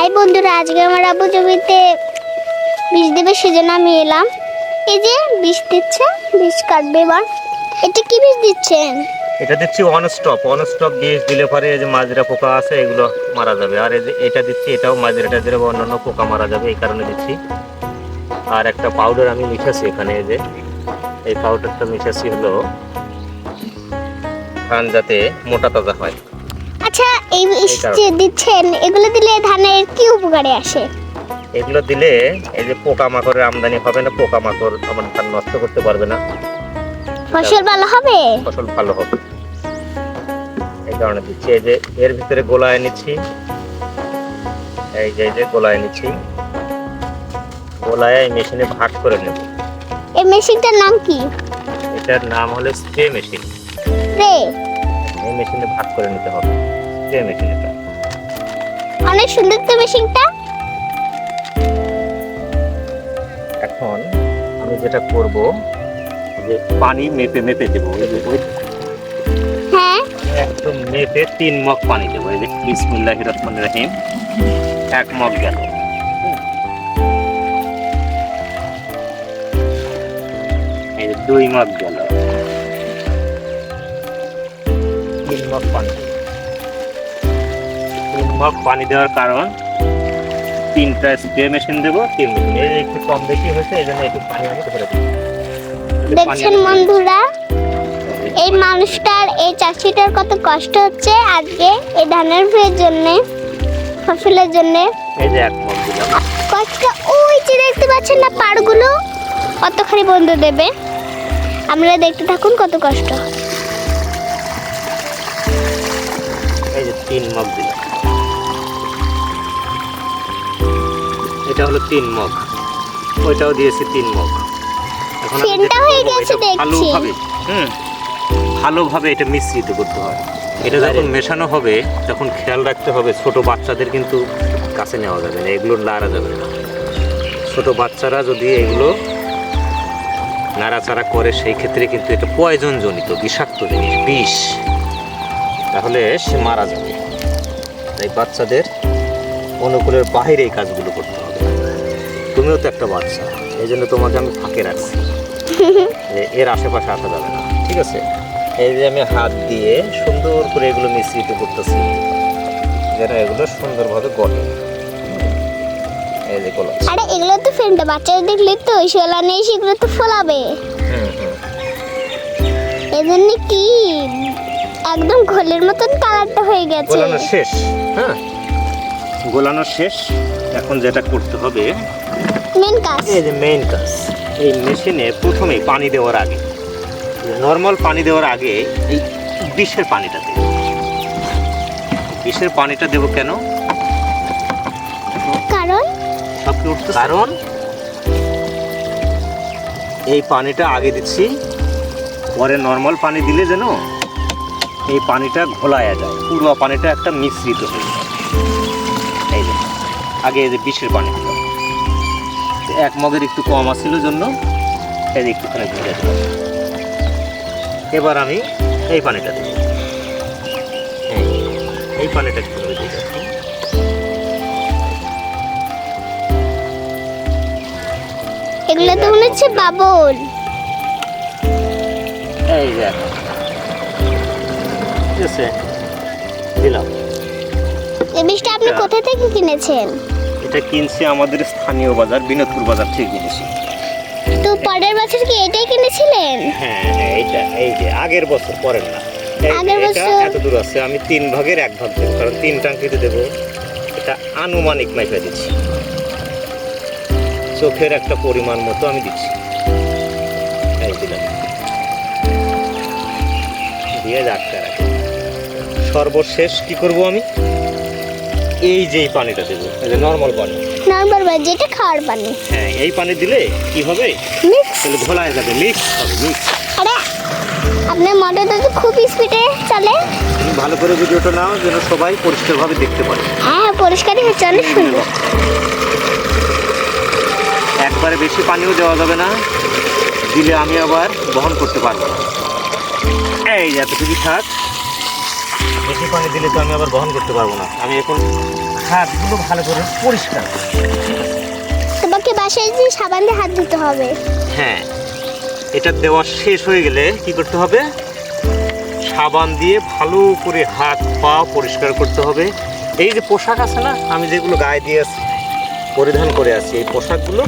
High বন্ধুরা, আজকে আমার আব্বু জমিতে বীজ দেবে, সেজন্য আমি এলাম। এই যে বীজ দিচ্ছে, বীজ কাটবে এবার। এটা কি বীজ দিচ্ছেন? এটা দিচ্ছি ওয়ান স্টপ বীজ দিলে পরে এই যে মাজরা পোকা আছে এগুলো মারা যাবে। আর এই যে এটা দিচ্ছি, এটাও মাজরাটা দিলে অন্যান্য পোকা মারা যাবে, এই কারণে দিচ্ছি। আর একটা পাউডার আমি মিশাচ্ছি এখানে, এই যে এই পাউডারটা মিশাচ্ছি হলো ধান যাতে মোটা তাজা হয়। আচ্ছা, এই বীজ যে দিচ্ছেন এগুলো দিলে ধানের কি উপকারে আসে? এগুলো দিলে এই যে পোকামাকড়ের আমদানি হবে না, পোকামাকড় আমার ধান নষ্ট করতে পারবে না, ফসল ভালো হবে। ফসল ভালো হবে, এই কারণে দিচ্ছি। এই যে এর ভিতরে গোলায় নিচ্ছি, এই যে গোলায় নিচ্ছি, গোলায় মেশিনে ভাগ করে নেব। এই মেশিনটার নাম কি? এটার নাম হলো স্প্রে মেশিন। রে, এই মেশিনে ভাগ করে নিতে হবে, স্প্রে মেশিন। এটা অনেক সুন্দর তো মেশিনটা। এখন আমি যেটা করব যে পানি মেপে মেপে দেবো, হ্যাঁ, একদম মেপে 3 মগ পানি দেবো। এই যে বিসমিল্লাহির রহমানির রহিম, 1 মগ গেল। এই যে 2 মগ গেল, 3 মগ পানি। 3 মগ পানি দেওয়ার কারণ 3টা স্প্রে মেশিন দেবো, 3 মেশিন। এই একটু কম বেশি হয়েছে, এই জন্য একটু পানি আমি ধরে দিই। দেখছেন বন্ধুরা, এই মানুষটার, এই চাষিটার কত কষ্ট হচ্ছে আজকে এই ধানের ভুঁইয়ের জন্য, ফসলের জন্য। এই যে 1 মগ দিলাম। কষ্ট, ওই যে দেখতে পাচ্ছেন না পাড়গুলো, কতখানি বন্ধু দেবে। আমরা দেখতে থাকুন কত কষ্ট। এই যে 3 মগ দিলাম, এটা হলো 3 মগ, ওইটাও দিয়েছি 3 মগ। এখন আমি ফেনটা যেটা হয়ে করবো, গেছে এটা দেখছি। ভালোভাবে এটা মিশ্রিত করতে হয়। এটা যখন মেশানো হবে তখন খেয়াল রাখতে হবে, ছোট বাচ্চাদের কিন্তু কাছে নেওয়া যাবে না, এগুলো নাড়া যাবে না। ছোট বাচ্চারা যদি এগুলো নাড়াচাড়া করে সেই ক্ষেত্রে কিন্তু এটা পয়জন জনিত, বিষাক্ত জিনিস, বিষ, তাহলে সে মারা যাবে। তাই বাচ্চাদের অনুকূলের বাইরে এই কাজগুলো করতে হবে। তুমিও তো একটা বাচ্চা, এই জন্য তোমাকে আমি ফাঁকে রাখছি, এর আশেপাশে আসা যাবে না, ঠিক আছে? এই যে আমি হাত দিয়ে সুন্দর করে এগুলো মিশ্রিত করতেছি যেন এগুলো সুন্দরভাবে গঠে। এই যে গোলা, আরে এগুলো তো ফেনটা, বাচ্চারা দেখলে তো শোলা নেই, সেগুলো তো ফোলাবে। এই জন্য কি একদম ঘোলের মতন কালারটা হয়ে গেছে। গোলানো শেষ। হ্যাঁ, গোলানো শেষ। এখন যেটা করতে হবে, মেন কাজ, এই যে মেইন কাজ, এই মেশিনে প্রথমেই পানি দেওয়ার আগে, নর্মাল পানি দেওয়ার আগে এই বিষের পানিটা দেব। বিষের পানিটা দেবো কেন? কারণ কারণ এই পানিটা আগে দিচ্ছি, পরে নর্মাল পানি দিলে যেন এই পানিটা ঘোলায়া যায়, পুরো পানিটা একটা মিশ্রিত হয়ে যায়। এই যে আগে এই যে বিষের পানি দিলাম, 1 মগের একটু কম আসছিল জন্য এই যে একটুখানি ঘুরে দিলাম। এবার আমি এই পানিটা দেব, এই পানিটা একটু করে দিয়ে যাচ্ছি। এগুলো তো মনে হচ্ছে বাবল। এই যে ঠিক আছে, দিলাম। এই বীজটা আপনি কোথা থেকে কিনেছেন? এটা কিনছি আমাদের স্থানীয় বাজার, বিনোদপুর বাজার থেকে কিনেছি। তো পরের বছর কি এটাই কিনেছিলেন? হ্যাঁ, এইটা এই যে আগের বছর, পরের না। আগের বছর এত দূর আছে, আমি 3 ভাগের 1 ভাগ দেবো, কারণ 3 টাঙ্কিতে দেবো। এটা আনুমানিক মাইপা দিচ্ছি, চোখের একটা পরিমাণ মতো আমি দিচ্ছি। এই দিলাম, দিয়ে রাখতে রাখি। সর্বশেষ কি করব আমি, এই যে পানিটা দেবো, এই যে নর্মাল পানি, নরমাল বা যেটা খাওয়ার পানি। হ্যাঁ, এই পানি দিলে কি হবে, মিক্স। তাহলে ঘোলায় যাবে, মিক্স হবে, মিক্স। আরে আপনার মোটরটা তো খুব স্পিডে চলে। তুমি ভালো করে ভিডিওটা নাও যেন সবাই পরিষ্কারভাবে দেখতে পারে। হ্যাঁ, পরিষ্কারই হচ্ছে, অনেক সুন্দর। একবারে বেশি পানিও দেওয়া যাবে না, দিলে আমি আবার বহন করতে পারবো না। এই এতটুকু থাক, বেশি পানি দিলে তো আমি আবার বহন করতে পারবো না। আমি এখন হাতগুলো ভালো করে পরিষ্কার করতে হবে। তোমাকে বাসায় যে সাবান দিয়ে হাত ধুতে হবে। হ্যাঁ, এটা দেওয়া শেষ হয়ে গেলে কি করতে হবে? সাবান দিয়ে ভালো করে হাত পা পরিষ্কার করতে হবে। এই যে পোশাক আছে না, আমি যেগুলো গায়ে দিয়ে আছি, পরিধান করে আছি, এই পোশাকগুলো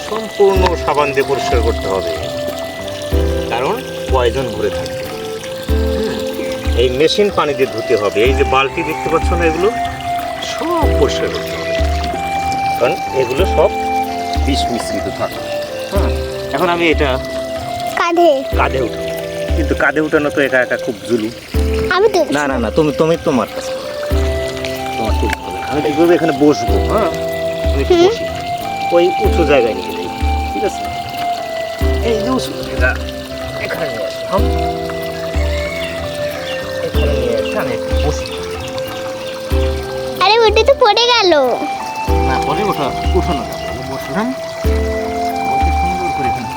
সম্পূর্ণ সাবান দিয়ে পরিষ্কার করতে হবে, কারণ পয়জন ভরে থাকবে। এই মেশিন পানি দিয়ে ধুতে হবে। এই যে বালতি দেখতে পাচ্ছ না, এগুলো সব পরিষ্কার করতে হবে, কারণ এগুলো সব বিষ মিশ্রিত থাকে। হ্যাঁ, এখন আমি এটা কাঁধে উঠাবো, কিন্তু কাঁধে উঠানো তো একা একা খুব জুলুম। আমি তো না না না, তুমি তুমি তোমার কাছে তোমার তুলতে হবে। আমি দেখবো এখানে বসবো। হ্যাঁ, আমি একটু বসি, ওই উঁচু জায়গায় নিয়ে যাই, ঠিক আছে? এই যে উঁচু জায়গা, এখানে নিয়ে আসলাম, এখানে নিয়ে এসে আমি একটু বসি। আরে ওটা তো পড়ে গেল। না, পরে উঠানো যাবে। আমি বসলাম, বসে সুন্দর করে এখানে।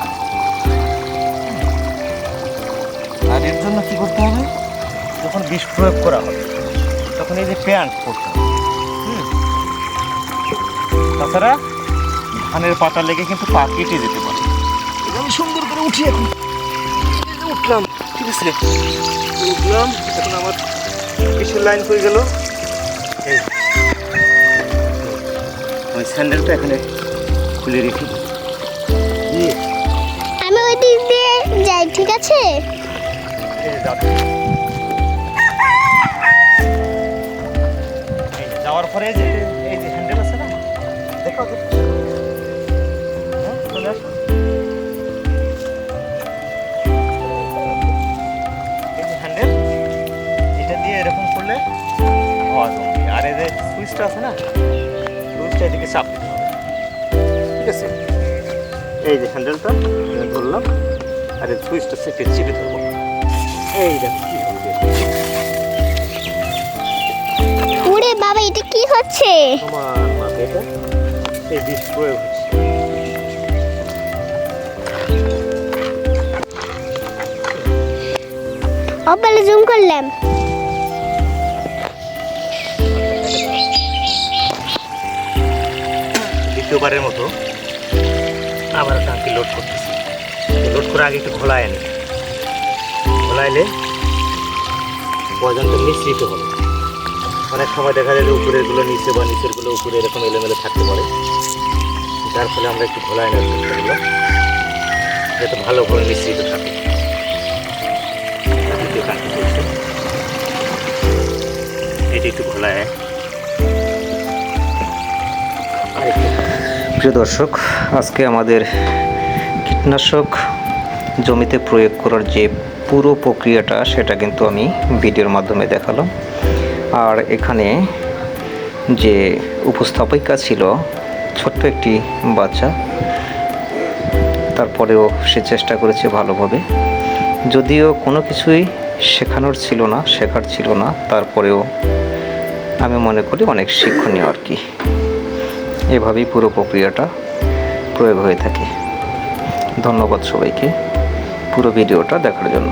আর এর জন্য কি করতে হবে? যখন বিষ প্রয়োগ করা হবে তখন এই যে প্যান্ট পরতে হবে। তাছাড়া ধানের পাতা লেগে কিন্তু পা কেটে যেতে পারে। এই যে আমি সুন্দর করে উঠি এখন, এই যে উঠলাম, ঠিক আছে? উঠলাম, এখন আমার বিষের লাইন হয়ে গেল। এই আমি স্যান্ডেলটা এখানে খুলে রেখে দিই। আমি ওই দিক দিয়ে যাই, ঠিক আছে? এই যে যাওয়ার পরে এই যে হ্যান্ডেল আছে না, দেখো তো। হ্যাঁ, চলে আসো। এই যে হ্যান্ডেল, এটা দিয়ে এরকম করলে হওয়া জমবে। আর এই যে সুইচটা আছে না, সুইচটা এদিকে চাপ দিতে হবে, ঠিক আছে? এই যে হ্যান্ডেলটা ধরলাম, আর এই সুইচটা চেপে ধরবো। এই দেখো কি হবে। ওরে বাবা, এটা কি হচ্ছে? তোমার মাথায় এটা এই বিষ প্রয়োগ হচ্ছে। অপালে জুম করলাম। দ্বিতীয়বারের মতো আবার টাঙ্কি লোড করতেছি। লোড করে আগে একটু ঘোলায় আনি, ঘোলাইলে পয়জনটা মিশ্রিত হবে। অনেক সময় দেখা যায় যে উপরেরগুলো নিচে বা নিচেরগুলো উপরে এরকম এলোমেলো থাকতে পারে, যার ফলে আমরা একটু ঘোলায় নেওয়ার চেষ্টা করলাম যাতে ভালোভাবে মিশ্রিত থাকে। দ্বিতীয় টাঙ্কি চলছে, এটা একটু ঘোলায়। প্রিয় দর্শক, আজকে আমাদের কীটনাশক জমিতে প্রয়োগ করার যে পুরো প্রক্রিয়াটা সেটা কিন্তু আমি ভিডিওর মাধ্যমে দেখালাম। আর এখানে যে উপস্থাপিকা ছিল ছোট্ট একটি বাচ্চা, তারপরেও সে চেষ্টা করেছে ভালোভাবে, যদিও কোনো কিছুই শেখার ছিল না, তারপরেও আমি মনে করি অনেক শিক্ষণীয় আর কি। এভাবেই পুরো প্রক্রিয়াটা প্রয়োগ হয়ে থাকে। ধন্যবাদ সবাইকে পুরো ভিডিওটা দেখার জন্য।